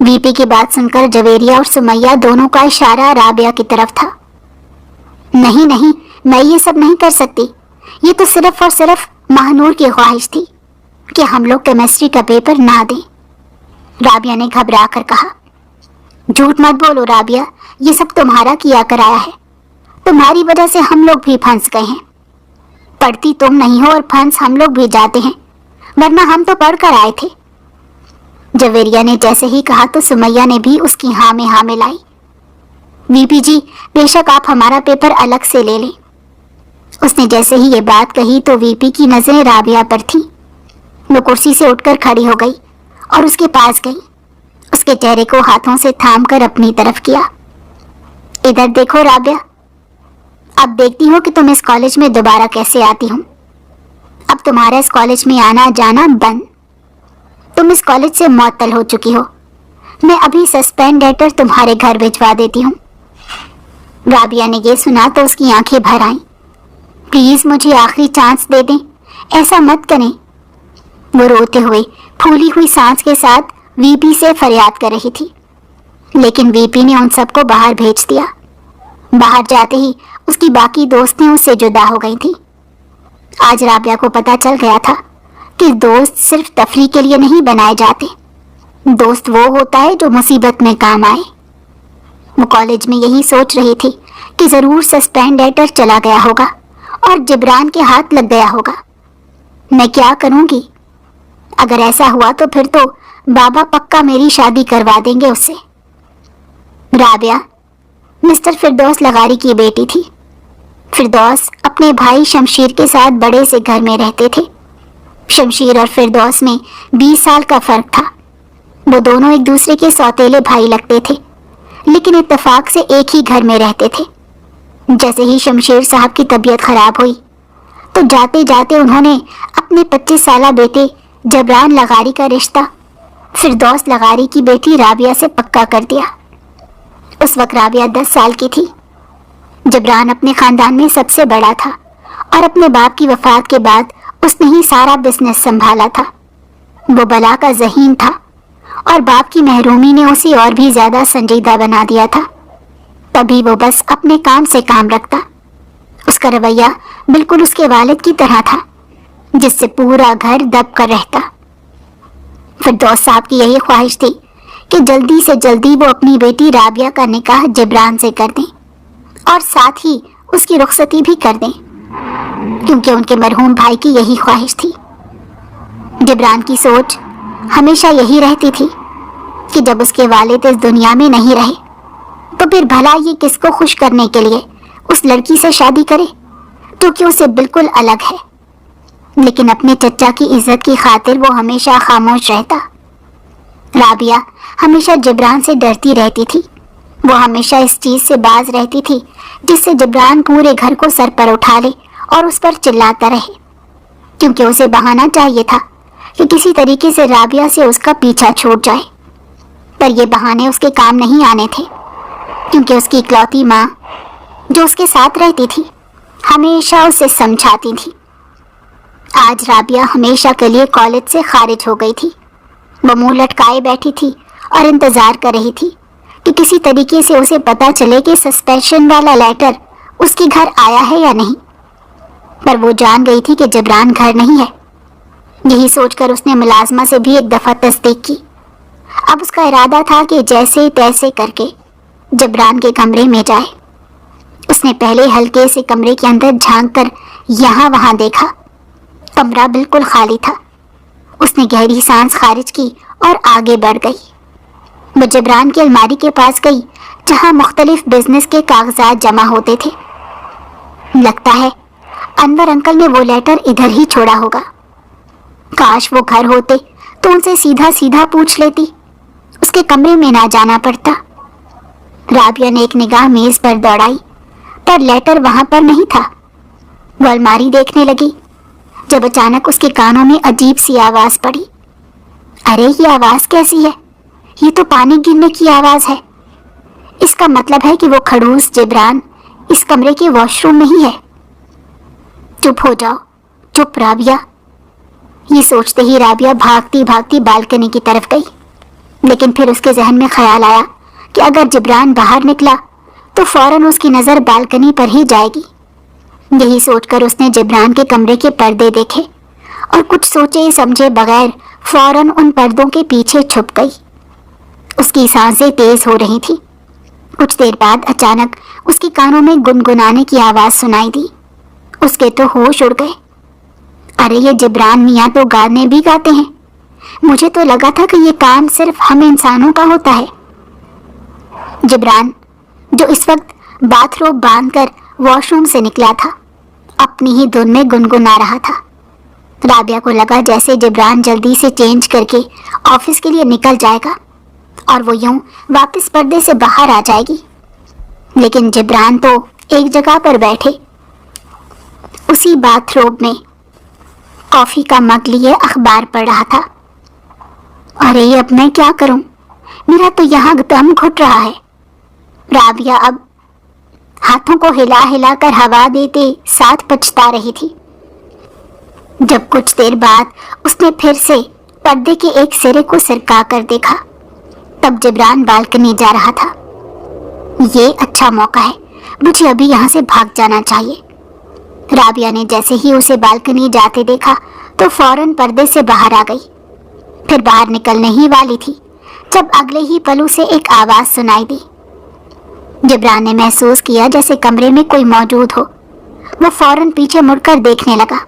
وی پی کی بات سن کر جویریہ اور سمیہ دونوں کا اشارہ رابعہ کی طرف تھا۔ نہیں نہیں، میں یہ سب نہیں کر سکتی، یہ تو صرف اور صرف ماہنور کی خواہش تھی کہ ہم لوگ کیمسٹری کا پیپر نہ دیں، رابعہ نے گھبرا کر کہا۔ جھوٹ مت بولو رابعہ، یہ سب تمہارا کیا کرایا ہے، تمہاری وجہ سے ہم لوگ بھی پھنس گئے ہیں۔ پڑھتی تم نہیں ہو اور پھنس ہم لوگ بھی جاتے ہیں، ورنہ ہم تو پڑھ کر آئے تھے۔ جویریہ نے جیسے ہی کہا تو سمیہ نے بھی اس کی ہاں میں ہاں ملائی۔ وی پی جی، بے شک آپ ہمارا پیپر الگ سے لے لیں۔ اس نے جیسے ہی یہ بات کہی تو وی پی کی نظریں رابعہ پر تھیں۔ وہ کرسی سے اٹھ کر کھڑی ہو گئی اور اس کے پاس گئی، اس کے چہرے کو ہاتھوں سے تھام کر اپنی طرف کیا۔ ادھر دیکھو رابعہ، اب دیکھتی ہوں کہ تم اس کالج میں دوبارہ کیسے آتی ہوں۔ اب تمہارا اس کالج میں آنا جانا بند، تم اس کالج سے معطل ہو چکی ہو۔ میں ابھی سسپینڈ لیٹر تمہارے گھر بھجوا دیتی ہوں۔ رابعہ نے یہ سنا تو اس کی آنکھیں بھر آئیں۔ پلیز مجھے آخری چانس دے دیں، ایسا مت کریں۔ وہ روتے ہوئے پھولی ہوئی سانس کے ساتھ وی پی سے فریاد کر رہی تھی، لیکن وی پی نے ان سب کو باہر بھیج دیا۔ باہر جاتے ہی اس کی باقی دوستیں اس سے جدا ہو گئی تھیں۔ آج رابعہ کو پتہ چل گیا تھا کہ دوست صرف تفریح کے لیے نہیں بنائے جاتے، دوست وہ ہوتا ہے جو مصیبت میں کام آئے۔ وہ کالج میں یہی سوچ رہی تھی کہ ضرور سسپینڈ لیٹر چلا گیا ہوگا اور جبران کے ہاتھ لگ گیا ہوگا۔ میں کیا کروں گی؟ اگر ایسا ہوا تو پھر تو بابا پکا میری شادی کروا دیں گے اس سے۔ رابعہ مسٹر فردوس لغاری کی بیٹی تھی۔ فردوس اپنے بھائی شمشیر کے ساتھ بڑے سے گھر میں رہتے تھے۔ شمشیر اور فردوس میں 20 سال کا فرق تھا۔ وہ دونوں ایک دوسرے کے سوتیلے بھائی لگتے تھے، لیکن اتفاق سے ایک ہی گھر میں رہتے تھے۔ جیسے ہی شمشیر صاحب کی طبیعت خراب ہوئی تو جاتے جاتے انہوں نے اپنے 25 سالہ بیٹے جبران لغاری کا رشتہ فردوس لغاری کی بیٹی رابعہ سے پکا کر دیا۔ اس وقت رابعہ 10 سال کی تھی۔ جبران اپنے خاندان میں سب سے بڑا تھا اور اپنے باپ کی وفات کے بعد اس نے ہی سارا بزنس سنبھالا تھا۔ وہ بلا کا ذہین تھا اور باپ کی محرومی نے اسے اور بھی زیادہ سنجیدہ بنا دیا تھا۔ تبھی وہ بس اپنے کام سے کام رکھتا۔ اس کا رویہ بالکل اس کے والد کی طرح تھا، جس سے پورا گھر دب کر رہتا۔ فردوس صاحب کی یہی خواہش تھی کہ جلدی سے جلدی وہ اپنی بیٹی رابعہ کا نکاح جبران سے کر دیں اور ساتھ ہی اس کی رخصتی بھی کر دیں، کیونکہ ان کے مرحوم بھائی کی یہی خواہش تھی۔ جبران کی سوچ ہمیشہ یہی رہتی تھی کہ جب اس کے والد اس دنیا میں نہیں رہے تو پھر بھلا یہ کس کو خوش کرنے کے لیے اس لڑکی سے شادی کرے جو کہ اسے بالکل الگ ہے۔ لیکن اپنے چچا کی عزت کی خاطر وہ ہمیشہ خاموش رہتا۔ رابعہ ہمیشہ جبران سے ڈرتی رہتی تھی۔ وہ ہمیشہ اس چیز سے باز رہتی تھی جس سے جبران پورے گھر کو سر پر اٹھا لے اور اس پر چلاتا رہے، کیونکہ اسے بہانا چاہیے تھا کہ کسی طریقے سے رابعہ سے اس کا پیچھا چھوٹ جائے۔ پر یہ بہانے اس کے کام نہیں آنے تھے، کیونکہ اس کی اکلوتی ماں جو اس کے ساتھ رہتی تھی ہمیشہ اسے سمجھاتی تھی۔ آج رابعہ ہمیشہ کے لیے کالج سے خارج ہو گئی تھی۔ وہ منہ لٹکائے بیٹھی تھی اور انتظار کر رہی تھی کہ کسی طریقے سے اسے پتا چلے کہ سسپینشن والا لیٹر اس کے گھر آیا ہے یا نہیں۔ پر وہ جان گئی تھی کہ جبران گھر نہیں ہے۔ یہی سوچ کر اس نے ملازمہ سے بھی ایک دفعہ تصدیق کی۔ اب اس کا ارادہ تھا کہ جیسے تیسے کر کے جبران کے کمرے میں جائے۔ اس نے پہلے ہلکے سے کمرے کے اندر جھانک کر یہاں وہاں دیکھا۔ کمرہ بالکل خالی تھا۔ اس نے گہری سانس خارج کی اور آگے بڑھ گئی۔ وہ جبران کی الماری کے پاس گئی جہاں مختلف بزنس کے کاغذات جمع ہوتے تھے۔ لگتا ہے انور انکل نے وہ لیٹر ادھر ہی چھوڑا ہوگا۔ کاش وہ گھر ہوتے تو ان سے سیدھا سیدھا پوچھ لیتی، اس کے کمرے میں نہ جانا پڑتا۔ رابعہ نے ایک نگاہ میز پر دوڑائی، پر لیٹر وہاں پر نہیں تھا۔ وہ الماری دیکھنے لگی جب اچانک اس کے کانوں میں عجیب سی آواز پڑی۔ ارے یہ آواز کیسی ہے؟ یہ تو پانی گرنے کی آواز ہے۔ اس کا مطلب ہے کہ وہ کھڑوس جبران اس کمرے کے واش روم میں ہی ہے۔ چپ ہو جاؤ، چپ رابعہ۔ یہ سوچتے ہی رابعہ بھاگتی بھاگتی بالکنی کی طرف گئی۔ لیکن پھر اس کے ذہن میں خیال آیا کہ اگر جبران باہر نکلا تو فوراً اس کی نظر بالکنی پر ہی جائے گی۔ یہی سوچ کر اس نے جبران کے کمرے کے پردے دیکھے اور کچھ سوچے سمجھے بغیر فوراً ان پردوں کے پیچھے چھپ گئی۔ اس کی سانسیں تیز ہو رہی تھیں۔ کچھ دیر بعد اچانک اس کے کانوں میں گنگنانے کی آواز سنائی دی۔ اس کے تو ہوش اڑ گئے۔ ارے یہ جبران میاں تو گانے بھی گاتے ہیں، مجھے تو لگا تھا کہ یہ کام صرف ہم انسانوں کا ہوتا ہے۔ جبران جو اس وقت باتھ روب باندھ کر واش روم سے نکلا تھا، اپنی ہی دھن میں گنگنا رہا تھا۔ رابعہ کو لگا جیسے جبران جلدی سے چینج کر کے آفس کے لیے نکل جائے گا اور وہ یوں واپس پردے سے باہر آ جائے گی، لیکن جبران تو ایک جگہ پر بیٹھے اسی باتھ روب میں کافی کا مگ لیے اخبار پڑھ رہا تھا۔ ارے اب میں کیا کروں، میرا تو یہاں دم گھٹ رہا ہے۔ رابعہ اب ہاتھوں کو ہلا ہلا کر ہوا دیتے ساتھ پچھتا رہی تھی۔ جب کچھ دیر بعد اس نے پھر سے پردے کے ایک سرے کو سرکا کر دیکھا، تب جبران بالکنی جا رہا تھا۔ یہ اچھا موقع ہے، مجھے ابھی یہاں سے بھاگ جانا چاہیے۔ رابعہ نے جیسے ہی اسے بالکنی جاتے دیکھا تو فوراً پردے سے باہر آ گئی۔ پھر باہر نکلنے ہی والی تھی جب اگلے ہی پل اسے ایک آواز سنائی دی۔ جبران نے محسوس کیا جیسے کمرے میں کوئی موجود ہو۔ وہ فوراً پیچھے مڑ کر دیکھنے لگا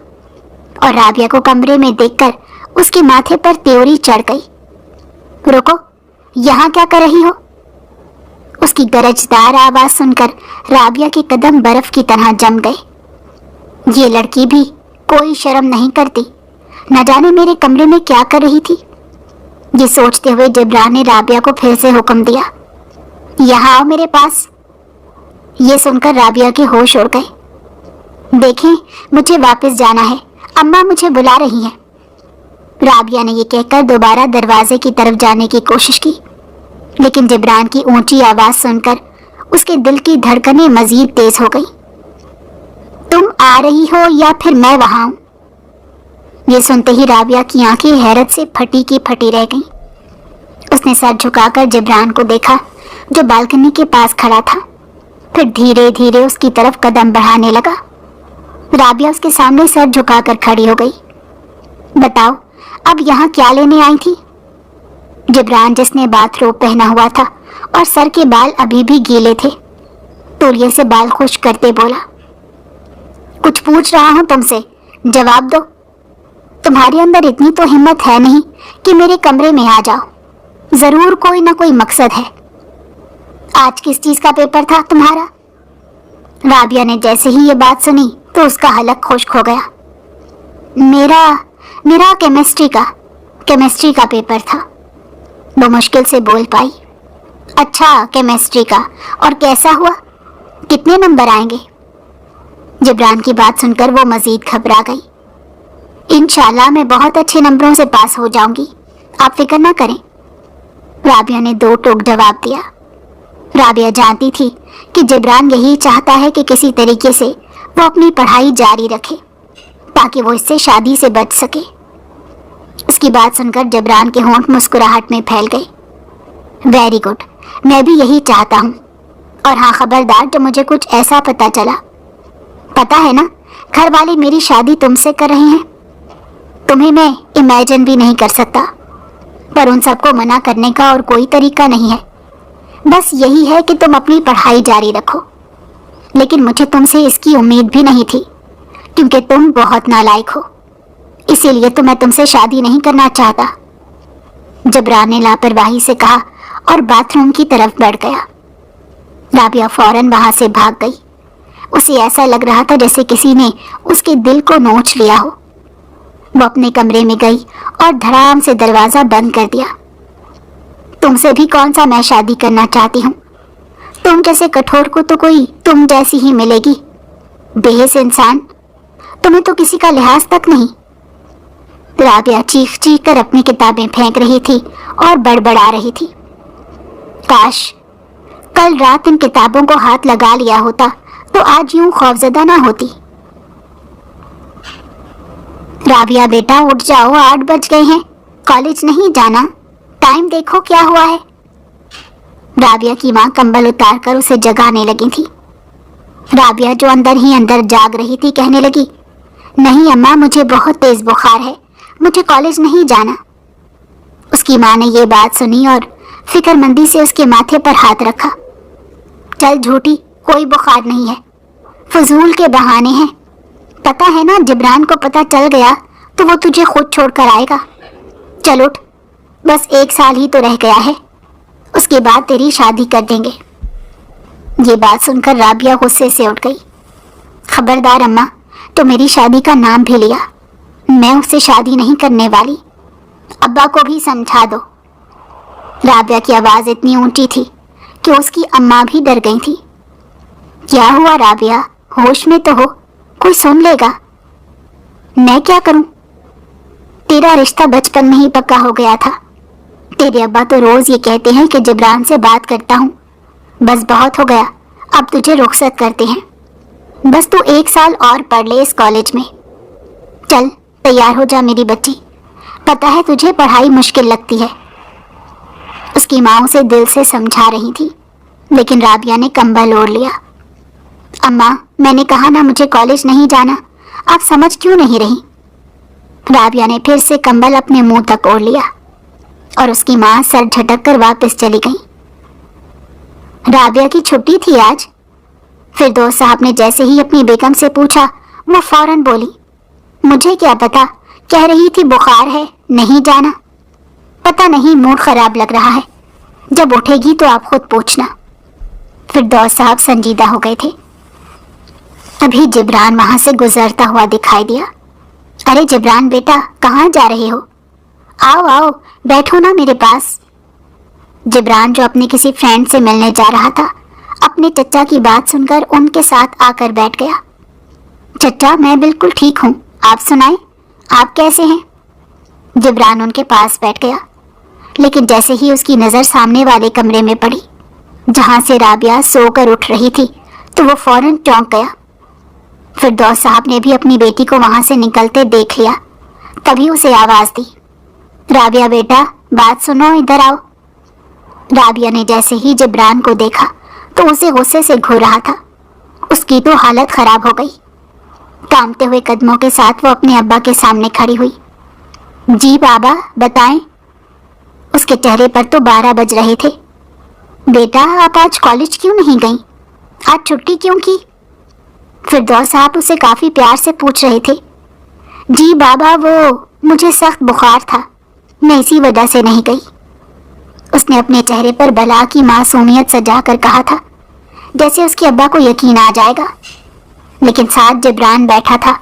اور رابعہ کو کمرے میں دیکھ کر اس کے ماتھے پر تیوری چڑھ گئی۔ رکو، یہاں کیا کر رہی ہو؟ اس کی گرجدار آواز سن کر رابعہ کے قدم برف کی طرح جم گئے۔ یہ لڑکی بھی کوئی شرم نہیں کرتی، نہ جانے میرے کمرے میں کیا کر رہی تھی۔ یہ سوچتے ہوئے جبران نے رابعہ کو پھر سے حکم دیا، یہاں آؤ میرے پاس۔ یہ سن کر رابعہ کے ہوش اڑ گئے۔ دیکھیں، مجھے واپس جانا ہے، اماں مجھے بلا رہی ہیں۔ رابعہ نے یہ کہہ کر دوبارہ دروازے کی طرف جانے کی کوشش کی، لیکن جبران کی اونچی آواز سن کر اس کے دل کی دھڑکنیں مزید تیز ہو گئی۔ تم آ رہی ہو یا پھر میں وہاں ہوں؟ یہ سنتے ہی رابعہ کی آنکھیں حیرت سے پھٹی کی پھٹی رہ گئیں۔ اس نے سر جھکا کر جبران کو دیکھا جو بالکنی کے پاس کھڑا تھا، پھر دھیرے دھیرے اس کی طرف قدم بڑھانے لگا۔ رابعہ اس کے سامنے سر جھکا کر کھڑی ہو گئی۔ بتاؤ، اب یہاں کیا لینے آئی تھی؟ جبران جس نے باتھ روب پہنا ہوا تھا اور سر کے بال ابھی بھی گیلے تھے، تولیے سے بال خشک کرتے بولا، کچھ پوچھ رہا ہوں تم سے، جواب دو۔ تمہارے اندر اتنی تو ہمت ہے نہیں کہ میرے کمرے میں آ جاؤ، ضرور کوئی نہ کوئی مقصد ہے۔ آج کس چیز کا پیپر تھا تمہارا؟ رابعہ نے جیسے ہی یہ بات سنی تو اس کا حلق خشک ہو گیا۔ میرا کیمسٹری کا پیپر تھا، وہ مشکل سے بول پائی۔ اچھا، کیمسٹری کا، اور کیسا ہوا؟ کتنے نمبر آئیں گے؟ جبران کی بات سن کر وہ مزید گھبرا گئی۔ انشاءاللہ میں بہت اچھے نمبروں سے پاس ہو جاؤں گی، آپ فکر نہ کریں، رابعہ نے دو ٹوک جواب دیا۔ رابعہ جانتی تھی کہ جبران یہی چاہتا ہے کہ کسی طریقے سے وہ اپنی پڑھائی جاری رکھے تاکہ وہ اس سے شادی سے بچ سکے۔ اس کی بات سن کر جبران کے ہونٹ مسکراہٹ میں پھیل گئے۔ ویری گڈ، میں بھی یہی چاہتا ہوں، اور ہاں خبردار جب مجھے کچھ ایسا پتا چلا، پتا ہے نا گھر والے میری شادی تم سے کر رہے ہیں، تمہیں میں امیجن بھی نہیں کر سکتا، پر ان سب کو منع کرنے کا اور کوئی طریقہ نہیں ہے، بس یہی ہے کہ تم اپنی پڑھائی جاری رکھو۔ لیکن مجھے تم سے اس کی امید بھی نہیں تھی کیونکہ تم بہت نالائق ہو، اسی لیے تو میں تم سے شادی نہیں کرنا چاہتا، جبران نے لاپرواہی سے کہا اور باتھ روم کی طرف بڑھ گیا۔ رابعہ فوراً وہاں سے بھاگ گئی۔ اسے ایسا لگ رہا تھا جیسے کسی نے اس کے دل کو نوچ لیا ہو۔ وہ اپنے کمرے میں گئی اور دھڑام سے دروازہ بند کر دیا۔ تم سے بھی کون سا میں شادی کرنا چاہتی ہوں، تم جیسے کٹھور کو تو کوئی تم جیسی ہی ملے گی، بےحس انسان، تمہیں تو کسی کا لحاظ تک نہیں۔ رابعہ چیخ چیخ کر اپنی کتابیں پھینک رہی تھی اور بڑبڑا رہی تھی، کاش کل رات ان کتابوں کو ہاتھ لگا لیا ہوتا تو آج یوں خوفزدہ نہ ہوتی۔ رابعہ بیٹا اٹھ جاؤ، 8 بج گئے ہیں، کالج نہیں جانا، ٹائم دیکھو کیا ہوا ہے۔ رابعہ کی ماں کمبل اتار کر اسے جگانے لگی تھی۔ رابعہ جو اندر ہی اندر جاگ رہی تھی کہنے لگی، نہیں اماں، مجھے بہت تیز بخار ہے، مجھے کالج نہیں جانا۔ اس کی ماں نے یہ بات سنی اور فکر مندی سے اس کے ماتھے پر ہاتھ رکھا۔ چل جھوٹی، کوئی بخار نہیں ہے، فضول کے بہانے ہیں، پتہ ہے نا جبران کو پتہ چل گیا تو وہ تجھے خود چھوڑ کر آئے گا۔ چل اٹھ، بس 1 سال ہی تو رہ گیا ہے، اس کے بعد تیری شادی کر دیں گے۔ یہ بات سن کر رابعہ غصے سے اٹھ گئی۔ خبردار اماں، تو میری شادی کا نام بھی لیا، میں اس سے شادی نہیں کرنے والی، ابا کو بھی سمجھا دو۔ رابعہ کی آواز اتنی اونچی تھی کہ اس کی اماں بھی ڈر گئی تھی۔ کیا ہوا رابعہ، ہوش میں تو ہو، کوئی سن لے گا۔ میں کیا کروں، تیرا رشتہ بچپن میں ہی پکا ہو گیا تھا، تیرے ابا تو روز یہ کہتے ہیں کہ جبران سے بات کرتا ہوں، بس بہت ہو گیا، اب تجھے رخصت کرتے ہیں، بس تو 1 سال اور پڑھ لے اس کالج میں۔ چل تیار ہو جا میری بچی، پتہ ہے تجھے پڑھائی مشکل لگتی ہے۔ اس کی ماں اسے دل سے سمجھا رہی تھی، لیکن رابعہ نے کمبل اوڑھ لیا۔ اماں، میں نے کہا نا مجھے کالج نہیں جانا، آپ سمجھ کیوں نہیں رہی؟ رابعہ نے پھر سے کمبل اپنے منہ تک اوڑھ لیا اور اس کی ماں سر جھٹک کر واپس چلی گئی۔ رابعہ کی چھٹی تھی آج؟ فردوس صاحب نے جیسے ہی اپنی بیگم سے پوچھا وہ فوراً بولی، مجھے کیا پتا، کہہ رہی تھی بخار ہے، نہیں جانا۔ پتہ نہیں موڈ خراب لگ رہا ہے، جب اٹھے گی تو آپ خود پوچھنا۔ فردوس صاحب سنجیدہ ہو گئے تھے۔ ابھی جبران وہاں سے گزرتا ہوا دکھائی دیا۔ ارے جبران بیٹا، کہاں جا رہے ہو؟ آؤ آؤ، بیٹھو نا میرے پاس۔ جبران جو اپنے کسی فرینڈ سے ملنے جا رہا تھا، اپنے چچا کی بات سن کر ان کے ساتھ آ کر بیٹھ گیا۔ چچا میں بالکل ٹھیک ہوں، آپ سنائیں، آپ کیسے ہیں؟ جبران ان کے پاس بیٹھ گیا، لیکن جیسے ہی اس کی نظر سامنے والے کمرے میں پڑی جہاں سے رابعہ سو کر اٹھ رہی تھی تو وہ فوراً چونک گیا۔ فردوس صاحب نے بھی اپنی بیٹی کو وہاں سے نکلتے دیکھ لیا، تبھی اسے آواز دی، رابعہ بیٹا بات سنو، ادھر آؤ۔ رابعہ نے جیسے ہی جبران کو دیکھا تو اسے غصے سے گھور رہا تھا، اس کی تو حالت خراب ہو گئی۔ کانپتے ہوئے قدموں کے ساتھ وہ اپنے ابا کے سامنے کھڑی ہوئی۔ جی بابا بتائیں۔ اس کے چہرے پر تو 12 بج رہے تھے۔ بیٹا آپ آج کالج کیوں نہیں گئیں؟ آج چھٹی کیوں کی؟ فردوس صاحب اسے کافی پیار سے پوچھ رہے تھے۔ جی بابا وہ مجھے سخت بخار تھا، میں اسی وجہ سے نہیں گئی۔ اس نے اپنے چہرے پر بلا کی معصومیت سجا کر کہا تھا، جیسے اس کے ابا کو یقین آ جائے گا، لیکن ساتھ جبران بیٹھا تھا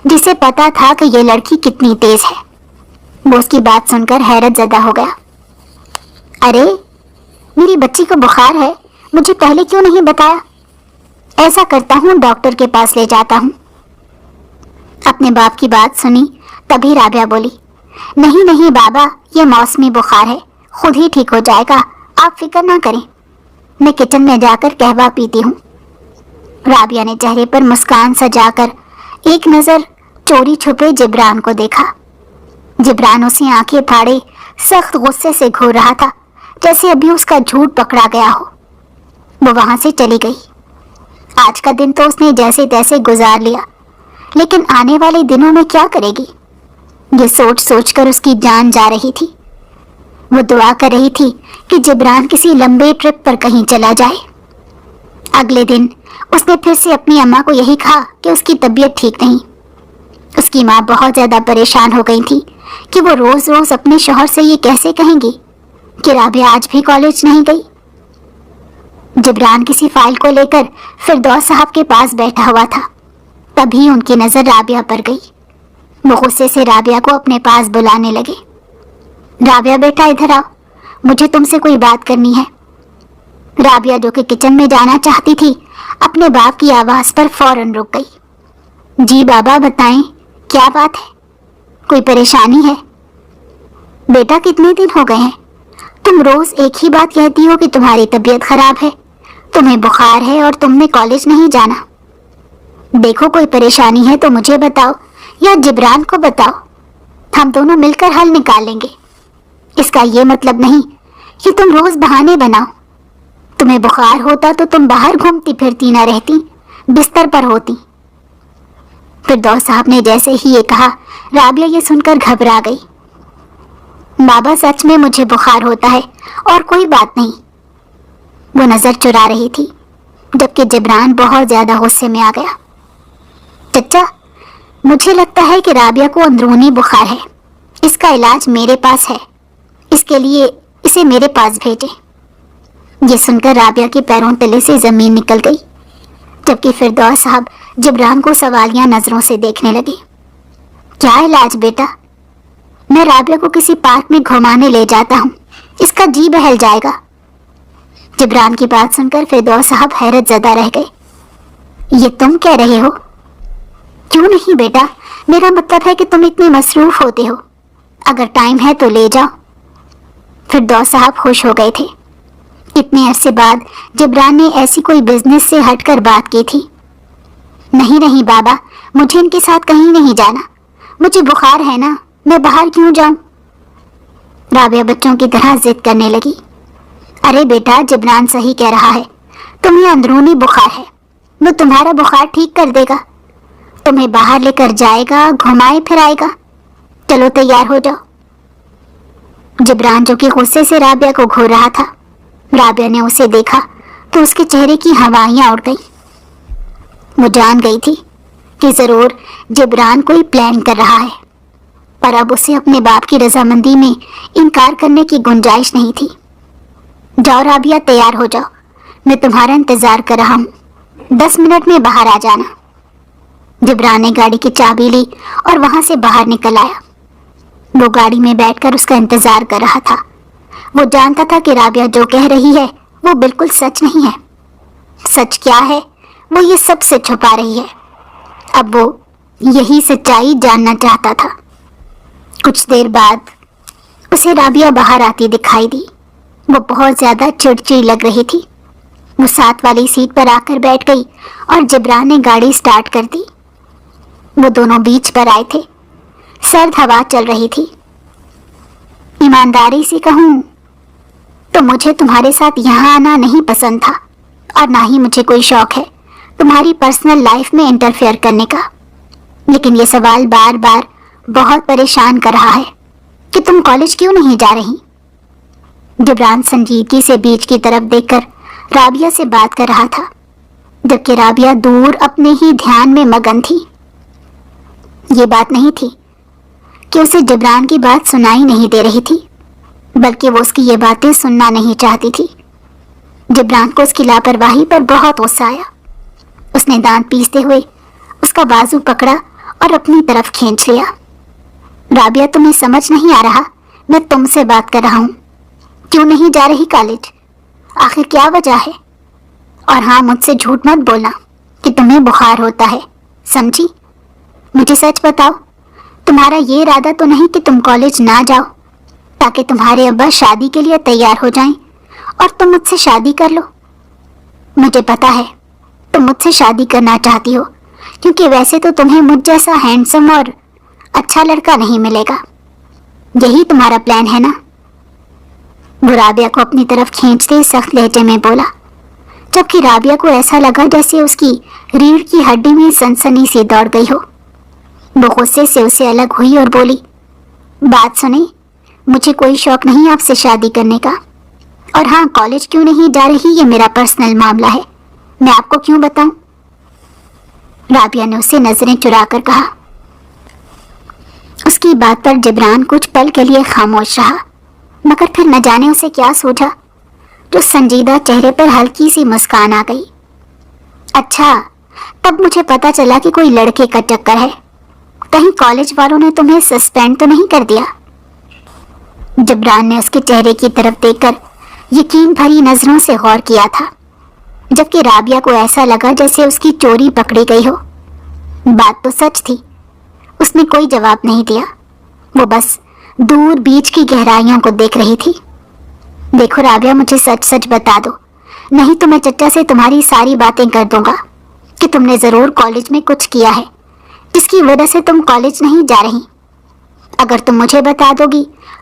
جسے پتا تھا کہ یہ لڑکی کتنی تیز ہے۔ وہ اس کی بات سن کر حیرت زدہ ہو گیا۔ ارے میری بچی کو بخار ہے، مجھے پہلے کیوں نہیں بتایا؟ ایسا کرتا ہوں ڈاکٹر کے پاس لے جاتا ہوں۔ اپنے باپ کی بات سنی تبھی رابعہ بولی، نہیں نہیں بابا، یہ موسمی بخار ہے، خود ہی ٹھیک ہو جائے گا، آپ فکر نہ کریں، میں کچن میں جا کر قہوہ پیتی ہوں۔ رابعہ نے چہرے پر مسکان سجا کر ایک نظر چوری چھپے جبران کو دیکھا۔ جبران اسے آنکھیں پھاڑے سخت غصے سے گھور رہا تھا، جیسے ابھی اس کا جھوٹ پکڑا گیا ہو۔ وہ وہاں سے چلی گئی۔ آج کا دن تو اس نے جیسے تیسے گزار لیا، لیکن آنے والے دنوں میں کیا کرے گی؟ یہ سوچ سوچ کر اس کی جان جا رہی تھی۔ وہ دعا کر رہی تھی کہ جبران کسی لمبے ٹرپ پر کہیں چلا جائے۔ اگلے دن اس نے پھر سے اپنی اماں کو یہی کہا کہ اس کی طبیعت ٹھیک نہیں۔ اس کی ماں بہت زیادہ پریشان ہو گئی تھی کہ وہ روز روز اپنے شوہر سے یہ کیسے کہیں گی کہ رابعہ آج بھی کالج نہیں گئی۔ جبران کسی فائل کو لے کر فردوس صاحب کے پاس بیٹھا ہوا تھا، تبھی ان کی نظر رابعہ پر گئی۔ وہ غصے سے رابعہ کو اپنے پاس بلانے لگے۔ رابعہ بیٹا ادھر آؤ، مجھے تم سے کوئی بات کرنی ہے۔ رابعہ جو کہ کچن میں جانا چاہتی تھی، اپنے باپ کی آواز پر فوراً رک گئی۔ جی بابا بتائیں، کیا بات ہے؟ کوئی پریشانی ہے؟ بیٹا کتنے دن ہو گئے ہیں تم روز ایک ہی بات کہتی ہو کہ تمہاری طبیعت خراب ہے، تمہیں بخار ہے اور تم نے کالج نہیں جانا۔ دیکھو کوئی پریشانی ہے تو مجھے بتاؤ یا جبران کو بتاؤ، ہم دونوں مل کر حل نکال لیں گے۔ اس کا یہ مطلب نہیں کہ تم روز بہانے بناؤ. تمہیں بخار ہوتا تو تم باہر گھومتی پھرتی نہ رہتی, بستر پر ہوتی. فردوس صاحب نے جیسے ہی یہ کہا, رابعہ یہ سن کر گھبرا گئی. بابا سچ میں مجھے بخار ہوتا ہے اور کوئی بات نہیں. وہ نظر چرا رہی تھی جبکہ جبران بہت زیادہ غصے میں آ گیا. چچا, مجھے لگتا ہے کہ رابعہ کو اندرونی بخار ہے. اس کا علاج میرے پاس ہے, اس کے لیے اسے میرے پاس بھیجیں. یہ سن کر رابعہ کے پیروں تلے سے زمین نکل گئی جبکہ فردوس صاحب جبران کو سوالیہ نظروں سے دیکھنے لگے. کیا علاج بیٹا؟ میں رابعہ کو کسی پارک میں گھمانے لے جاتا ہوں, اس کا جی بہل جائے گا. جبران کی بات سن کر فردوس صاحب حیرت زدہ رہ گئے. یہ تم کہہ رہے ہو؟ کیوں نہیں بیٹا, میرا مطلب ہے کہ تم اتنی مصروف ہوتے ہو, اگر ٹائم ہے تو لے جاؤ. فردوس صاحب خوش ہو گئے تھے. اتنے عرصے بعد جبران نے ایسی کوئی بزنس سے ہٹ کر بات کی تھی. نہیں بابا, مجھے ان کے ساتھ کہیں نہیں جانا. مجھے بخار ہے نا, میں باہر کیوں جاؤں؟ رابعہ بچوں کی طرح ضد کرنے لگی. ارے بیٹا, جبران صحیح کہہ رہا ہے, تمہیں اندرونی بخار ہے, وہ تمہارا بخار ٹھیک کر دے گا. تمہیں باہر لے کر جائے گا, گھمائے پھرائے گا. چلو تیار ہو جاؤ. جبران جو کہ غصے سے رابعہ کو گھور رہا تھا, رابعہ نے اسے دیکھا تو اس کے چہرے کی ہوائیاں اڑ گئی. وہ جان گئی تھی کہ ضرور جبران کوئی پلان کر رہا ہے, پر اب اسے اپنے باپ کی رضامندی میں انکار کرنے کی گنجائش نہیں تھی. جاؤ رابعہ, تیار ہو جاؤ, میں تمہارا انتظار کر رہا ہوں. 10 منٹ میں باہر آ جانا. جبران نے گاڑی کی چابی لی اور وہاں سے باہر نکل آیا. وہ گاڑی میں بیٹھ کر اس کا انتظار کر رہا تھا. وہ جانتا تھا کہ رابعہ جو کہہ رہی ہے وہ بالکل سچ نہیں ہے. سچ کیا ہے وہ یہ سب سے چھپا رہی ہے. اب وہ یہی سچائی جاننا چاہتا تھا. کچھ دیر بعد اسے رابعہ باہر آتی دکھائی دی. وہ بہت زیادہ چڑچڑی لگ رہی تھی. وہ ساتھ والی سیٹ پر آ کر بیٹھ گئی اور جبران نے گاڑی سٹارٹ کر دی. وہ دونوں بیچ پر آئے تھے. سرد ہوا چل رہی تھی. ایمانداری سے کہوں تو مجھے تمہارے ساتھ یہاں آنا نہیں پسند تھا, اور نہ ہی مجھے کوئی شوق ہے تمہاری پرسنل لائف میں انٹرفیئر کرنے کا. لیکن یہ سوال بار بار بہت پریشان کر رہا ہے کہ تم کالج کیوں نہیں جا رہی. جبران سنجیدگی سے بیچ کی طرف دیکھ کر رابعہ سے بات کر رہا تھا جبکہ رابعہ دور اپنے ہی دھیان میں مگن تھی. یہ بات نہیں تھی کہ اسے جبران کی بات سنائی نہیں دے رہی تھی, بلکہ وہ اس کی یہ باتیں سننا نہیں چاہتی تھی. جبران کو اس کی لاپرواہی پر بہت غصہ آیا. اس نے دانت پیستے ہوئے اس کا بازو پکڑا اور اپنی طرف کھینچ لیا. رابعہ, تمہیں سمجھ نہیں آ رہا, میں تم سے بات کر رہا ہوں. کیوں نہیں جا رہی کالج؟ آخر کیا وجہ ہے؟ اور ہاں, مجھ سے جھوٹ مت بولنا کہ تمہیں بخار ہوتا ہے, سمجھی؟ مجھے سچ بتاؤ, تمہارا یہ ارادہ تو نہیں کہ تم کالج نہ جاؤ تاکہ تمہارے ابا شادی کے لیے تیار ہو جائیں اور تم مجھ سے شادی کر لو؟ مجھے پتا ہے تم مجھ سے شادی کرنا چاہتی ہو, کیونکہ ویسے تو تمہیں مجھ جیسا ہینڈسم اور اچھا لڑکا نہیں ملے گا. یہی تمہارا پلان ہے نا؟ وہ رابعہ کو اپنی طرف کھینچتے سخت لہجے میں بولا, جبکہ رابعہ کو ایسا لگا جیسے اس کی ریڑھ کی ہڈی میں سنسنی سی دوڑ گئی ہو. وہ غصے سے اسے الگ ہوئی اور بولی, بات سنیں, مجھے کوئی شوق نہیں آپ سے شادی کرنے کا, اور ہاں, کالج کیوں نہیں جا رہی یہ میرا پرسنل معاملہ ہے, میں آپ کو کیوں بتاؤں؟ رابعہ نے اسے نظریں چرا کر کہا. اس کی بات پر جبران کچھ پل کے لیے خاموش رہا, مگر پھر نہ جانے اسے کیا سوچا جو سنجیدہ چہرے پر ہلکی سی مسکان آ گئی. اچھا, تب مجھے پتا چلا کہ کوئی لڑکے کا چکر ہے. کہیں کالج والوں نے تمہیں سسپینڈ تو نہیں کر دیا؟ جبران نے اس کے چہرے کی طرف دیکھ کر یقین بھری نظروں سے غور کیا تھا, جبکہ رابعہ کو ایسا لگا جیسے اس کی چوری پکڑی گئی ہو. بات تو سچ تھی. اس نے کوئی جواب نہیں دیا. وہ بس دور بیچ کی گہرائیوں کو دیکھ رہی تھی. دیکھو رابعہ, مجھے سچ سچ بتا دو, نہیں تو میں چچا سے تمہاری ساری باتیں کر دوں گا کہ تم نے ضرور کالج میں کچھ کیا ہے جس کی وجہ سے تم کالج نہیں جا رہی. اگر تم مجھے بتا دو گی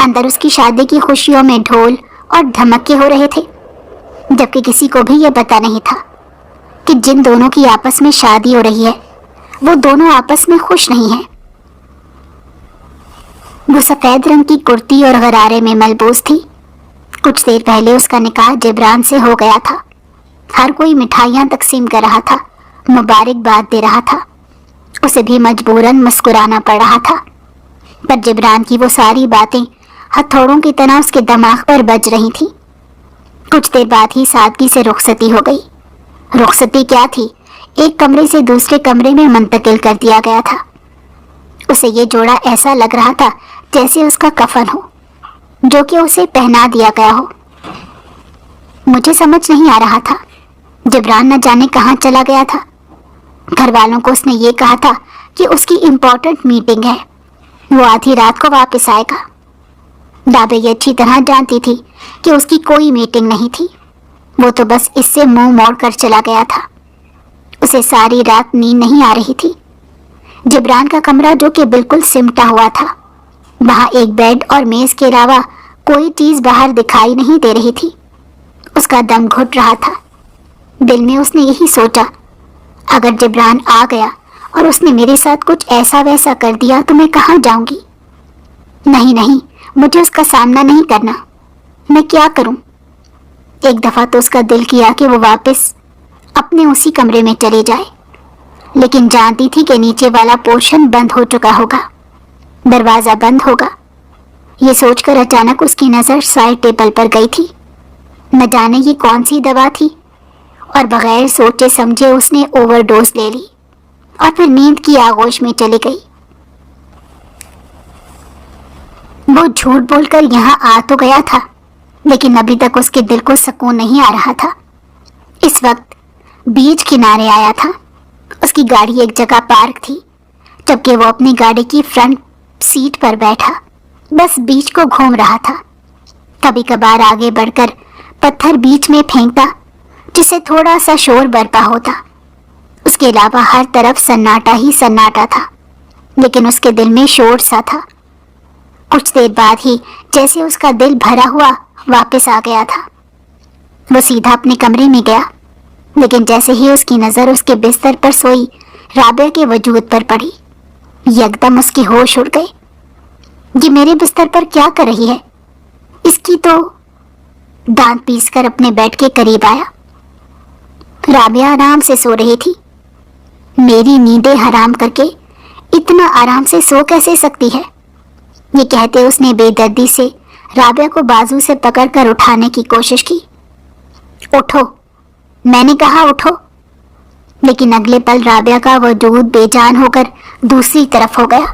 اندر اس کی شادی کی خوشیوں میں ڈھول اور دھمکے ہو رہے تھے، جبکہ کسی کو بھی یہ پتا نہیں تھا کہ جن دونوں کی آپس میں شادی ہو رہی ہے وہ دونوں آپس میں خوش نہیں ہیں۔ وہ سفید رنگ کی کرتی اور غرارے میں ملبوس تھی۔ کچھ دیر پہلے اس کا نکاح جبران سے ہو گیا تھا۔ ہر کوئی مٹھائیاں تقسیم کر رہا تھا، مبارکباد دے رہا تھا۔ اسے بھی مجبوراً مسکرانا پڑ رہا تھا، پر جبران کی وہ ساری باتیں ہتھوڑوں کی طرح اس کے دماغ پر بج رہی تھیں۔ کچھ دیر بعد ہی سادگی سے رخصتی ہو گئی۔ رخصتی کیا تھی، ایک کمرے سے دوسرے کمرے میں منتقل کر دیا گیا تھا۔ اسے یہ جوڑا ایسا لگ رہا تھا جیسے اس کا کفن ہو، جو کہ اسے پہنا دیا گیا ہو۔ مجھے سمجھ نہیں آ رہا تھا جبران نہ جانے کہاں چلا گیا تھا۔ گھر والوں کو اس نے یہ کہا تھا کہ اس کی امپورٹنٹ میٹنگ ہے، وہ آدھی رات کو واپس آئے گا۔ رابعہ یہ اچھی طرح جانتی تھی کہ اس کی کوئی میٹنگ نہیں تھی، وہ تو بس اس سے منہ موڑ کر چلا گیا تھا۔ اسے ساری رات نیند نہیں آ رہی تھی۔ جبران کا کمرہ جو کہ بالکل سمٹا ہوا تھا، وہاں ایک بیڈ اور میز کے علاوہ کوئی چیز باہر دکھائی نہیں دے رہی تھی۔ اس کا دم گھٹ رہا تھا۔ دل میں اس نے یہی سوچا، اگر جبران آ گیا اور اس نے میرے ساتھ کچھ ایسا ویسا کر دیا تو میں کہاں جاؤں گی؟ نہیں، مجھے اس کا سامنا نہیں کرنا۔ میں کیا کروں؟ ایک دفعہ تو اس کا دل کیا کہ وہ واپس اپنے اسی کمرے میں چلے جائے، لیکن جانتی تھی کہ نیچے والا پورشن بند ہو چکا ہوگا، دروازہ بند ہوگا۔ یہ سوچ کر اچانک اس کی نظر سائڈ ٹیبل پر گئی تھی۔ نہ جانے یہ کون سی دوا تھی، اور بغیر سوچے سمجھے اس نے اوور ڈوز لے لی اور پھر نیند کی آغوش میں چلی گئی۔ وہ جھوٹ بول کر یہاں آ تو گیا تھا، لیکن ابھی تک اس کے دل کو سکون نہیں آ رہا تھا۔ اس وقت بیچ کنارے آیا تھا۔ اس کی گاڑی ایک جگہ پارک تھی، جبکہ وہ اپنی گاڑی کی فرنٹ سیٹ پر بیٹھا بس بیچ کو گھوم رہا تھا۔ کبھی کبھار آگے بڑھ کر پتھر بیچ میں پھینکتا جس سے تھوڑا سا شور برپا ہوتا۔ اس کے علاوہ ہر طرف سناٹا ہی سناٹا تھا، لیکن اس کے دل میں شور سا تھا۔ کچھ دیر بعد ہی جیسے اس کا دل بھرا ہوا واپس آ گیا تھا۔ وہ سیدھا اپنے کمرے میں گیا، لیکن جیسے ہی اس کی نظر اس کے بستر پر سوئی رابعہ کے وجود پر پڑی، یکدم اس کے ہوش اڑ گئے۔ یہ میرے بستر پر کیا کر رہی ہے؟ اس کی تو دانت پیس کر اپنے بیڈ کے قریب آیا۔ رابعہ آرام سے سو رہی تھی۔ میری نیندیں حرام کر کے اتنا آرام سے سو کیسے سکتی ہے؟ یہ کہتے اس نے بے دردی سے رابعہ کو بازو سے پکڑ کر اٹھانے کی کوشش کی۔ اٹھو، میں نے کہا اٹھو۔ لیکن اگلے پل رابعہ کا وجود بے جان ہو کر دوسری طرف ہو گیا۔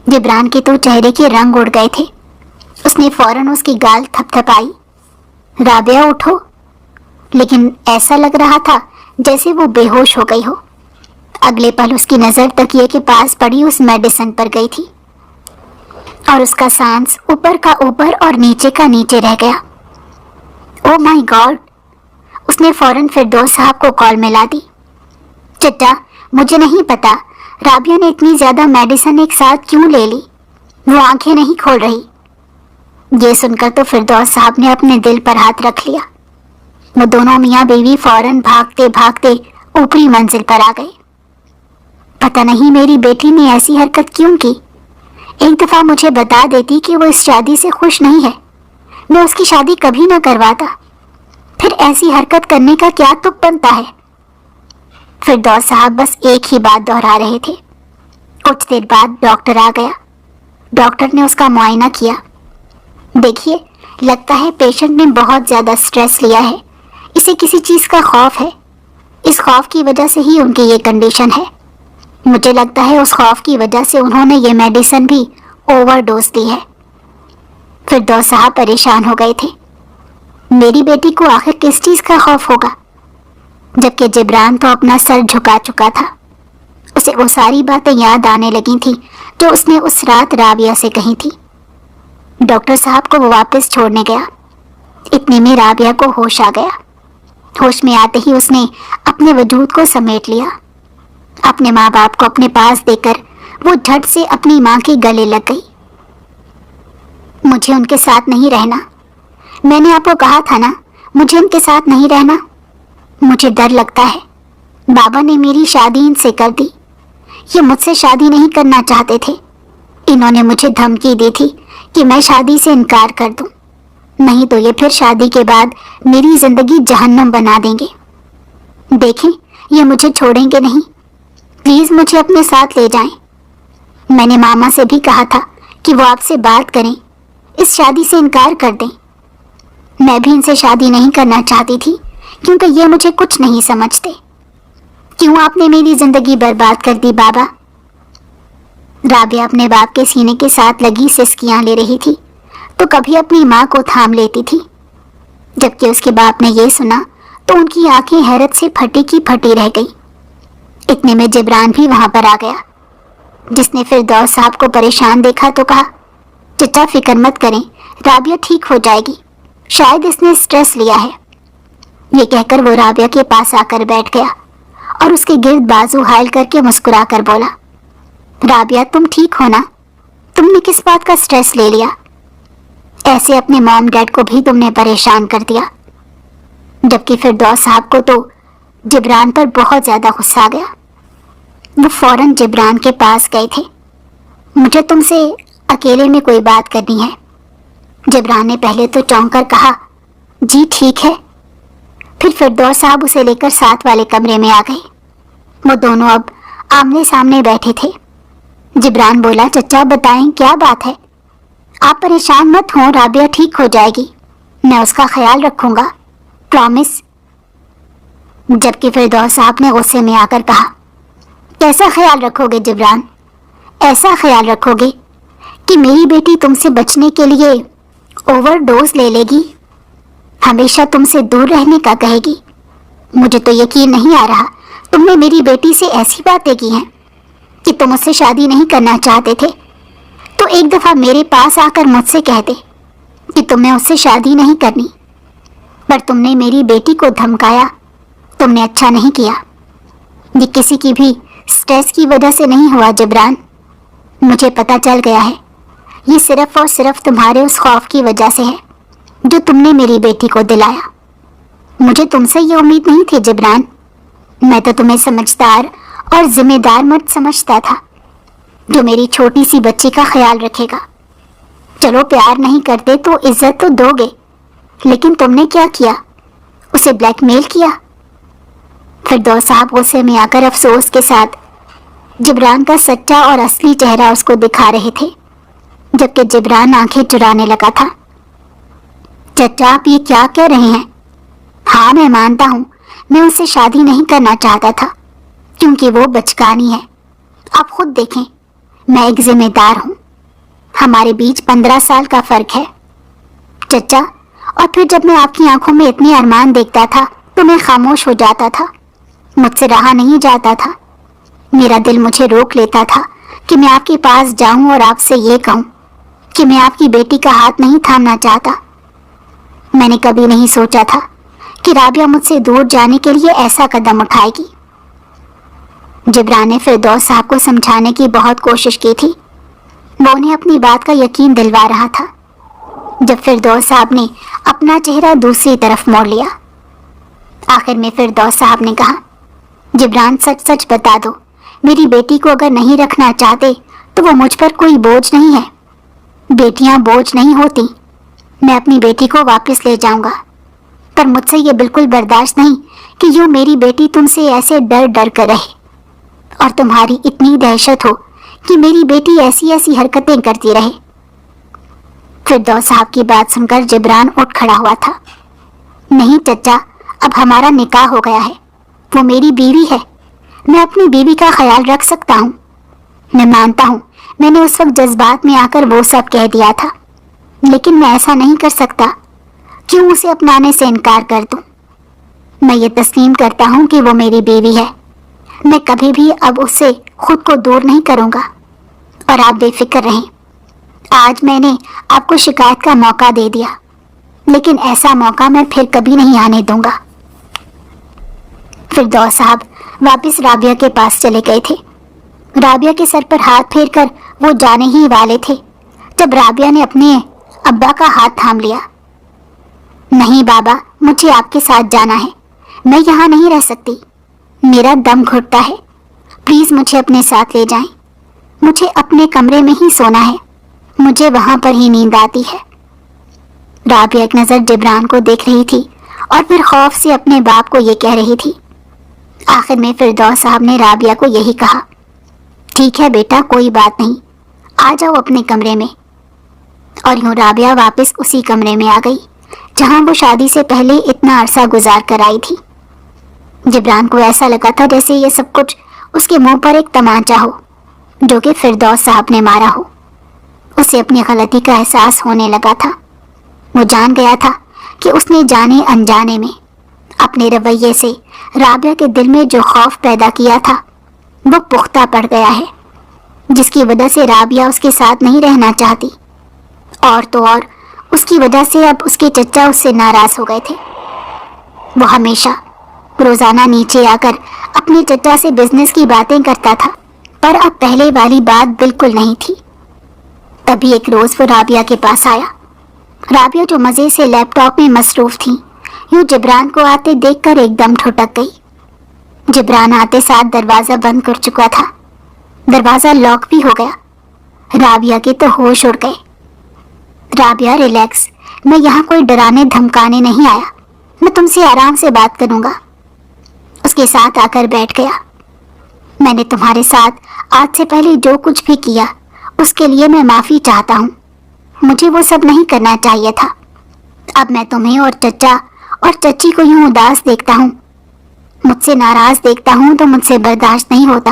جبران کے تو چہرے کے رنگ اڑ گئے تھے۔ اس نے فوراً اس کی گال تھپ تھپائی۔ رابعہ اٹھو، لیکن ایسا لگ رہا تھا جیسے وہ بے ہوش ہو گئی ہو۔ اگلے پل اس کی نظر تکیے کے پاس پڑی اس میڈیسن پر گئی تھی، اور اس کا سانس اوپر کا اوپر اور نیچے کا نیچے رہ گیا۔ او مائی گاڈ! اس نے فوراً فردوس صاحب کو کال ملا دی۔ چچا، مجھے نہیں پتا رابعہ نے اتنی زیادہ میڈیسن ایک ساتھ کیوں لے لی، وہ آنکھیں نہیں کھول رہی۔ یہ سن کر تو فردوس صاحب نے اپنے دل پر ہاتھ رکھ لیا۔ وہ دونوں میاں بیوی فوراً بھاگتے بھاگتے اوپری منزل پر آ گئے۔ پتہ نہیں میری بیٹی نے ایسی حرکت کیوں کی۔ ایک دفعہ مجھے بتا دیتی کہ وہ اس شادی سے خوش نہیں ہے، میں اس کی شادی کبھی نہ کرواتا۔ پھر ایسی حرکت کرنے کا کیا تک بنتا ہے؟ فردوس صاحب بس ایک ہی بات دہرا رہے تھے۔ کچھ دیر بعد ڈاکٹر آ گیا۔ ڈاکٹر نے اس کا معائنہ کیا۔ دیکھیے، لگتا ہے پیشنٹ نے بہت زیادہ سٹریس لیا ہے، اسے کسی چیز کا خوف ہے۔ اس خوف کی وجہ سے ہی ان کی یہ کنڈیشن ہے۔ مجھے لگتا ہے اس خوف کی وجہ سے انہوں نے یہ میڈیسن بھی اوور ڈوز دی ہے۔ فردوس صاحب پریشان ہو گئے تھے۔ میری بیٹی کو آخر کس چیز کا خوف ہوگا؟ جبکہ جبران تو اپنا سر جھکا چکا تھا۔ اسے وہ ساری باتیں یاد آنے لگی تھیں جو اس نے اس رات رابعہ سے کہی تھی۔ ڈاکٹر صاحب کو وہ واپس چھوڑنے گیا۔ اتنے میں رابعہ کو ہوش آ گیا۔ ہوش میں آتے ہی اس نے اپنے وجود کو سمیٹ لیا۔ اپنے ماں باپ کو اپنے پاس دے کر وہ جھٹ سے اپنی ماں کے گلے لگ گئی۔ مجھے ان کے ساتھ نہیں رہنا. میں نے آپ کو کہا تھا نا مجھے ان کے ساتھ نہیں رہنا. مجھے ڈر لگتا ہے. بابا نے میری شادی ان سے کر دی. یہ مجھ سے شادی نہیں کرنا چاہتے تھے. انہوں نے مجھے دھمکی دی تھی کہ میں شادی سے انکار کر دوں, نہیں تو یہ پھر شادی کے بعد میری زندگی جہنم بنا دیں گے. دیکھیں یہ مجھے چھوڑیں گے نہیں. پلیز مجھے اپنے ساتھ لے جائیں. میں نے ماما سے بھی کہا تھا کہ وہ آپ سے بات کریں, اس شادی سے انکار کر دیں. میں بھی ان سے شادی نہیں کرنا چاہتی تھی کیونکہ یہ مجھے کچھ نہیں سمجھتے. کیوں آپ نے میری زندگی برباد کر دی بابا؟ رابعہ اپنے باپ کے سینے کے ساتھ لگی سسکیاں لے رہی تھی تو کبھی اپنی ماں کو تھام لیتی تھی. جبکہ اس کے باپ نے یہ سنا تو ان کی آنکھیں حیرت سے پھٹی کی پھٹی رہ گئی. اتنے میں جبران بھی وہاں پر آ گیا, جس نے فردوس صاحب کو پریشان دیکھا تو کہا, چچا فکر مت کریں, رابعہ ٹھیک ہو جائے گی, شاید اس نے سٹریس لیا ہے. یہ کہہ کر وہ رابعہ کے پاس آ کر بیٹھ گیا اور اس کے گرد بازو حائل کر کے مسکرا کر بولا, رابعہ تم ٹھیک ہو نا؟ تم نے کس بات کا سٹریس لے لیا؟ ایسے اپنے مام ڈیڈ کو بھی تم نے پریشان کر دیا. جبکہ فردوس صاحب کو تو جبران پر بہت زیادہ غصہ آ گیا. وہ فوراً جبران کے پاس گئے تھے. مجھے تم سے اکیلے میں کوئی بات کرنی ہے. جبران نے پہلے تو چونک کر کہا, جی ٹھیک ہے. پھر فردوس صاحب اسے لے کر ساتھ والے کمرے میں آ گئے. وہ دونوں اب آمنے سامنے بیٹھے تھے. جبران بولا, چچا بتائیں کیا بات ہے؟ آپ پریشان مت ہوں, رابعہ ٹھیک ہو جائے گی, میں اس کا خیال رکھوں گا, پرامس. جبکہ فردوس صاحب نے غصے میں آ کر کہا, کیسا خیال رکھو گے جبران؟ ایسا خیال رکھو گے کہ میری بیٹی تم سے بچنے کے لیے اوور ڈوز لے لے گی, ہمیشہ تم سے دور رہنے کا کہے گی. مجھے تو یقین نہیں آ رہا تم نے میری بیٹی سے ایسی باتیں کی ہیں کہ تم اس سے شادی نہیں کرنا چاہتے تھے تو ایک دفعہ میرے پاس آ کر مجھ سے کہتے کہ تمہیں اس سے شادی نہیں کرنی, پر تم نے میری بیٹی کو دھمکایا. تم نے اچھا نہیں کیا. یہ کسی کی بھی سٹریس کی وجہ سے نہیں ہوا جبران. مجھے پتہ چل گیا ہے یہ صرف اور صرف تمہارے اس خوف کی وجہ سے ہے جو تم نے میری بیٹی کو دلایا. مجھے تم سے یہ امید نہیں تھی جبران. میں تو تمہیں سمجھدار اور ذمہ دار مرد سمجھتا تھا جو میری چھوٹی سی بچی کا خیال رکھے گا. چلو پیار نہیں کرتے تو عزت تو دو گے, لیکن تم نے کیا کیا؟ اسے بلیک میل کیا. فردوس صاحب غصے میں آ کر افسوس کے ساتھ جبران کا سچا اور اصلی چہرہ اس کو دکھا رہے تھے, جبکہ جبران آنکھیں چرانے لگا تھا. چچا آپ یہ کیا کہہ رہے ہیں؟ ہاں میں مانتا ہوں میں اس سے شادی نہیں کرنا چاہتا تھا کیونکہ وہ بچکانی ہے. آپ خود دیکھیں میں ایک ذمہ دار ہوں, ہمارے بیچ 15 سال کا فرق ہے. چچا اور پھر جب میں آپ کی آنکھوں میں اتنے ارمان دیکھتا تھا تو میں خاموش ہو جاتا تھا, مجھ سے رہا نہیں جاتا تھا. میرا دل مجھے روک لیتا تھا کہ میں آپ کے پاس جاؤں اور آپ سے یہ کہوں کہ میں آپ کی بیٹی کا ہاتھ نہیں تھامنا چاہتا. میں نے کبھی نہیں سوچا تھا کہ رابعہ مجھ سے دور جانے کے لیے ایسا قدم اٹھائے گی. جبران نے فردوس صاحب کو سمجھانے کی بہت کوشش کی تھی. وہ انہیں اپنی بات کا یقین دلوا رہا تھا. جب فردوس صاحب نے اپنا چہرہ دوسری طرف موڑ لیا, آخر میں فردوس صاحب نے کہا, جبران سچ سچ بتا دو, میری بیٹی کو اگر نہیں رکھنا چاہتے تو وہ مجھ پر کوئی بوجھ نہیں ہے. بیٹیاں بوجھ نہیں ہوتی. میں اپنی بیٹی کو واپس لے جاؤں گا, پر مجھ سے یہ بالکل برداشت نہیں کہ یوں میری بیٹی تم سے ایسے ڈر ڈر کر رہے اور تمہاری اتنی دہشت ہو کہ میری بیٹی ایسی ایسی حرکتیں کرتی رہے. فردوس صاحب کی بات سن کر جبران اٹھ کھڑا ہوا تھا. نہیں چچا, اب ہمارا نکاح ہو گیا ہے, وہ میری بیوی ہے, میں اپنی بیوی کا خیال رکھ سکتا ہوں. میں مانتا ہوں میں نے اس وقت جذبات میں آ کر وہ سب کہہ دیا تھا, لیکن میں ایسا نہیں کر سکتا. کیوں اسے اپنانے سے انکار کر دوں؟ میں یہ تسلیم کرتا ہوں کہ وہ میری بیوی ہے. میں کبھی بھی اب اس سے خود کو دور نہیں کروں گا. اور آپ بے فکر رہیں, آج میں نے آپ کو شکایت کا موقع دے دیا, لیکن ایسا موقع میں پھر کبھی نہیں آنے دوں گا. فردوس صاحب واپس رابعہ کے پاس چلے گئے تھے. رابعہ کے سر پر ہاتھ پھیر کر وہ جانے ہی والے تھے جب رابعہ نے اپنے ابا کا ہاتھ تھام لیا۔ نہیں بابا، مجھے آپ کے ساتھ جانا ہے، میں یہاں نہیں رہ سکتی، میرا دم گھٹتا ہے، پلیز مجھے اپنے ساتھ لے جائیں، مجھے اپنے کمرے میں ہی سونا ہے، مجھے وہاں پر ہی نیند آتی ہے۔ رابعہ ایک نظر جبران کو دیکھ رہی تھی اور پھر خوف سے اپنے باپ کو یہ کہہ رہی تھی۔ آخر میں فردوس صاحب نے رابعہ کو یہی کہا، ٹھیک ہے بیٹا، کوئی بات نہیں، آ جاؤ اپنے کمرے میں۔ اور یوں رابعہ واپس اسی کمرے میں آ گئی جہاں وہ شادی سے پہلے اتنا عرصہ گزار کر آئی تھی۔ جبران کو ایسا لگا تھا جیسے یہ سب کچھ اس کے منہ پر ایک تمانچہ ہو جو کہ فردوس صاحب نے مارا ہو۔ اسے اپنی غلطی کا احساس ہونے لگا تھا۔ وہ جان گیا تھا کہ اس نے جانے انجانے میں اپنے رویے سے رابعہ کے دل میں جو خوف پیدا کیا تھا وہ پختہ پڑ گیا ہے، جس کی وجہ سے رابعہ اس کے ساتھ نہیں رہنا چاہتی، اور تو اور اس کی وجہ سے اب اس کے چچا اس سے ناراض ہو گئے تھے۔ وہ ہمیشہ روزانہ نیچے آ کر اپنے چچا سے بزنس کی باتیں کرتا تھا، پر اب پہلے والی بات بالکل نہیں تھی۔ تبھی ایک روز وہ رابعہ کے پاس آیا۔ رابعہ جو مزے سے لیپ ٹاپ میں مصروف تھی، یوں جبران کو آتے دیکھ کر ایک دم ٹھٹک گئی۔ جبران آتے ساتھ دروازہ بند کر چکا تھا، دروازہ لاک بھی ہو گیا۔ رابعہ کے تو ہوش اڑ گئے۔ رابعہ ریلیکس، میں یہاں کوئی ڈرانے دھمکانے نہیں آیا، میں تم سے آرام سے بات کروں گا۔ اس کے ساتھ آ کر بیٹھ گیا۔ میں نے تمہارے ساتھ آج سے پہلے جو کچھ بھی کیا اس کے لیے میں معافی چاہتا ہوں، مجھے وہ سب نہیں کرنا چاہیے تھا۔ اب میں تمہیں اور چچا اور چچی کو یوں اداس دیکھتا ہوں، مجھ سے ناراض دیکھتا ہوں تو مجھ سے برداشت نہیں ہوتا۔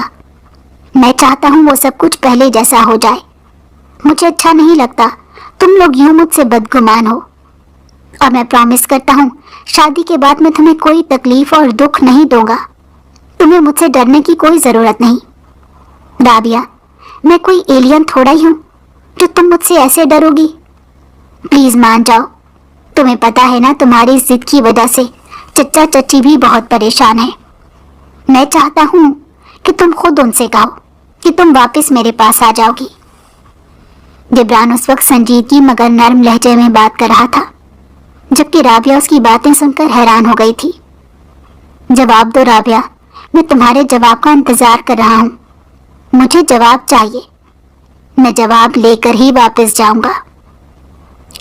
میں چاہتا ہوں وہ سب کچھ پہلے جیسا ہو جائے۔ مجھے اچھا نہیں لگتا تم لوگ یوں مجھ سے بدگمان ہو، اور میں پرامیس کرتا ہوں شادی کے بعد میں تمہیں کوئی تکلیف اور دکھ نہیں دوں گا۔ تمہیں مجھ سے ڈرنے کی کوئی ضرورت نہیں۔ رابعہ، میں کوئی ایلین تھوڑا ہی ہوں جو تم مجھ سے ایسے ڈرو گی؟ پلیز مان جاؤ، تمہیں پتا ہے نا تمہاری ضد کی وجہ سے چچا چچی بھی بہت پریشان ہیں۔ میں چاہتا ہوں کہ تم خود ان سے کہو کہ تم واپس میرے پاس آ جاؤ گی۔ جبران اس وقت سنجیدگی مگر نرم لہجے میں بات کر رہا تھا، جبکہ رابعہ اس کی باتیں سن کر حیران ہو گئی تھی۔ جواب دو رابعہ، میں تمہارے جواب کا انتظار کر رہا ہوں، مجھے جواب چاہیے، میں جواب لے کر ہی واپس جاؤں گا۔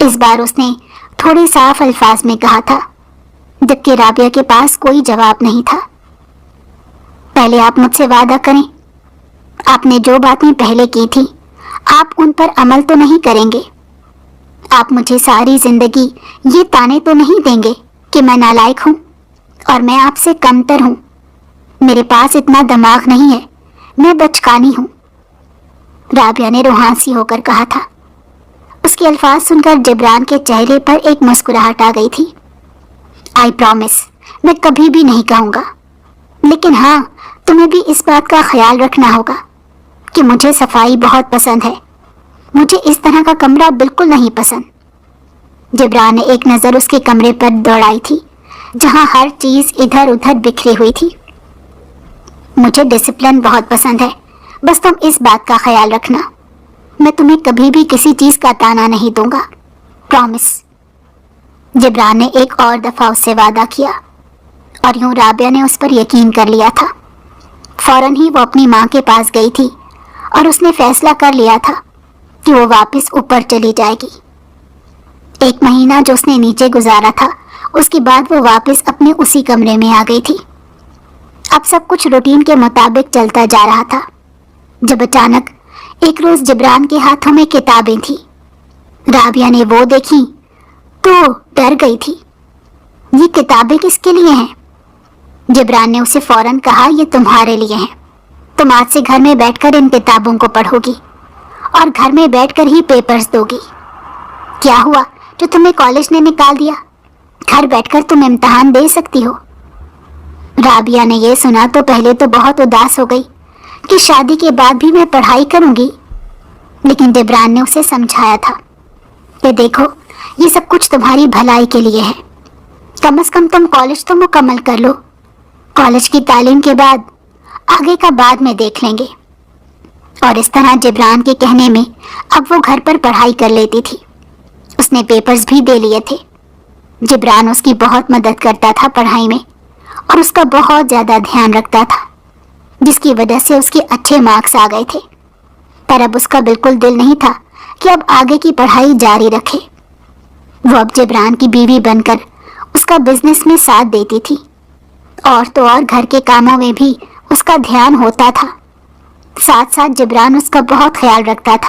اس بار اس نے تھوڑے صاف الفاظ میں کہا تھا، جبکہ رابعہ کے پاس کوئی جواب نہیں تھا۔ پہلے آپ مجھ سے وعدہ کریں، آپ نے جو باتیں پہلے کی تھی آپ ان پر عمل تو نہیں کریں گے؟ آپ مجھے ساری زندگی یہ تانے تو نہیں دیں گے کہ میں نالائق ہوں اور میں آپ سے کمتر ہوں؟ میرے پاس اتنا دماغ نہیں ہے، میں بچکانی ہوں، رابعہ نے روحانسی ہو کر کہا تھا۔ اس کے الفاظ سن کر جبران کے چہرے پر ایک مسکراہٹ آ گئی تھی۔ آئی پرامس، میں کبھی بھی نہیں کہوں گا، لیکن ہاں تمہیں بھی اس بات کا خیال رکھنا ہوگا کہ مجھے صفائی بہت پسند ہے، مجھے اس طرح کا کمرہ بالکل نہیں پسند۔ جبران نے ایک نظر اس کے کمرے پر دوڑائی تھی جہاں ہر چیز ادھر ادھر بکھری ہوئی تھی۔ مجھے ڈسپلن بہت پسند ہے، بس تم اس بات کا خیال رکھنا، میں تمہیں کبھی بھی کسی چیز کا تانا نہیں دوں گا، پرامس۔ جبران نے ایک اور دفعہ اس سے وعدہ کیا، اور یوں رابعہ نے اس پر یقین کر لیا تھا۔ فوراً ہی وہ اپنی ماں کے پاس گئی تھی اور اس نے فیصلہ کر لیا تھا کہ وہ واپس اوپر چلی جائے گی۔ ایک مہینہ جو اس نے نیچے گزارا تھا، اس کے بعد وہ واپس اپنے اسی کمرے میں آ گئی تھی۔ اب سب کچھ روٹین کے مطابق چلتا جا رہا تھا، جب اچانک ایک روز جبران کے ہاتھوں میں کتابیں تھیں۔ رابعہ نے وہ دیکھی تو ڈر گئی تھی۔ یہ کتابیں کس کے لیے ہیں؟ جبران نے اسے فوراً کہا، یہ تمہارے لیے ہیں، تم آج سے گھر میں بیٹھ کر ان کتابوں کو پڑھو گی اور گھر میں بیٹھ کر ہی پیپرز دو گی۔ کیا ہوا جو تمہیں کالج نے نکال دیا؟ گھر بیٹھ کر تم امتحان دے سکتی ہو۔ رابعہ نے یہ سنا تو پہلے تو بہت اداس ہو گئی کہ شادی کے بعد بھی میں پڑھائی کروں گی، لیکن جبران نے اسے سمجھایا تھا کہ دیکھو یہ سب کچھ تمہاری بھلائی کے لیے ہے، کم از کم تم کالج تو مکمل کر لو، کالج کی تعلیم کے بعد آگے کا بعد میں دیکھ لیں گے۔ اور اس طرح جبران کے کہنے میں اب وہ گھر پر پڑھائی کر لیتی تھی۔ اس اس نے پیپرز بھی دے لیے تھے۔ جبران اس کی بہت مدد کرتا تھا پڑھائی میں اور اس کا بہت زیادہ دھیان رکھتا تھا، جس کی وجہ سے اس کے اچھے مارکس آ گئے تھے۔ پر اب اس کا بالکل دل نہیں تھا کہ اب آگے کی پڑھائی جاری رکھے۔ وہ اب جبران کی بیوی بن کر اس کا بزنس میں ساتھ دیتی تھی، اور تو اور گھر کے کاموں میں بھی اس کا دھیان ہوتا تھا۔ ساتھ ساتھ جبران اس کا بہت خیال رکھتا تھا۔